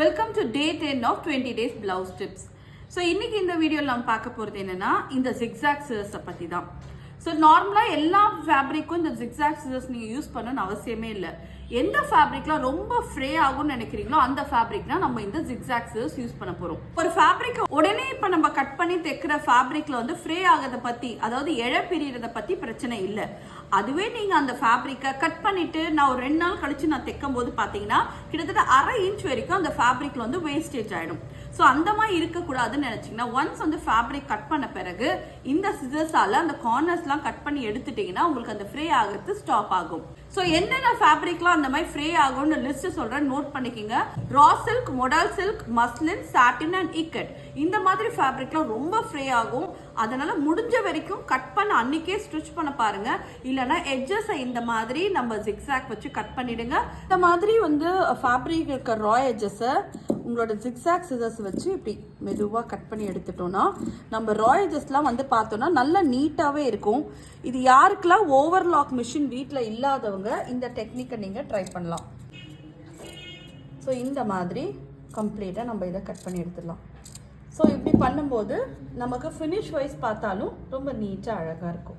Welcome to day 10 of 20 days blouse tips. So இன்னைக்கு இந்த வீடியோல நம்ம பார்க்க போறது என்னன்னா இந்த zigzag scissors பத்தி தான். So நார்மலா எல்லா ஃபேப்ரிக்கும் இந்த zigzag scissors நீங்க யூஸ் பண்ணனும் அவசியமே இல்ல. எந்த ஃபேப்ரிக்ல ரொம்ப ஃப்ரே ஆகும்னு நினைக்கிறீங்களோ அந்த ஃபேப்ரிக்னா நம்ம இந்த zigzag scissors யூஸ் பண்ண போறோம். ஒரு ஃபேப்ரிக் உடனே இப்ப நம்ம கட் பண்ணி தைக்கிற ஃபேப்ரிக்ல வந்து ஃப்ரே ஆகத பத்தி அதாவது இழை பிரியறத பத்தி பிரச்சனை இல்ல. அதுவே நீங்க அந்த ஃபேப்ரிக்கை கட் பண்ணிட்டு நான் ஒரு 2 நாள் கழிச்சு நான் தைக்கும்போது பாத்தீங்கன்னா கிட்டத்தட்ட 1/2 இன்ச் வரைக்கும் அந்த ஃபேப்ரிக்ல வந்து வேஸ்டேஜ் ஆயிடும். ஸோ அந்த மாதிரி இருக்கக்கூடாதுன்னு நினைச்சீங்கன்னா ஒன்ஸ் வந்து ஃபேப்ரிக் கட் பண்ண பிறகு இந்த சிசர்ஸால அந்த கார்னர்ஸ்லாம் கட் பண்ணி எடுத்துட்டீங்கன்னா உங்களுக்கு அந்த ஃப்ரே ஆகிறது ஸ்டாப் ஆகும். ஸோ என்னென்ன ஃபேப்ரிக்லாம் அந்த மாதிரி ஃப்ரே ஆகும்னு லிஸ்ட் சொல்றேன், நோட் பண்ணிக்கோங்க. Raw silk, modal silk, muslin, satin and ikat இந்த மாதிரி ஃபேப்ரிக்லாம் ரொம்ப ஃப்ரே ஆகும். அதனால முடிஞ்ச வரைக்கும் கட் பண்ண அன்னைக்கே ஸ்டிச் பண்ண பாருங்க. இல்லைன்னா எட்ஜஸை இந்த மாதிரி நம்ம ஜிக்ஸாக் வச்சு கட் பண்ணிடுங்க. இந்த மாதிரி வந்து ஃபேப்ரிக் இருக்க ரா எட்ஜஸை உங்களோட ஜிக்ஸாக் சிசர்ஸ் வச்சு இப்படி மெதுவாக கட் பண்ணி எடுத்துட்டோம்னா நம்ம ரா எட்ஜஸ்லாம் வந்து பார்த்தோம்னா நல்லா நீட்டாகவே இருக்கும். இது யாருக்கெல்லாம் ஓவர்லாக் மிஷின் வீட்டில் இல்லாதவங்க இந்த டெக்னிக்கை நீங்கள் ட்ரை பண்ணலாம். ஸோ இந்த மாதிரி கம்ப்ளீட்டாக நம்ம இதை கட் பண்ணி எடுத்துடலாம். ஸோ இப்படி பண்ணும்போது நமக்கு ஃபினிஷ் வைஸ் பார்த்தாலும் ரொம்ப நீட்டாக அழகாக இருக்கும்.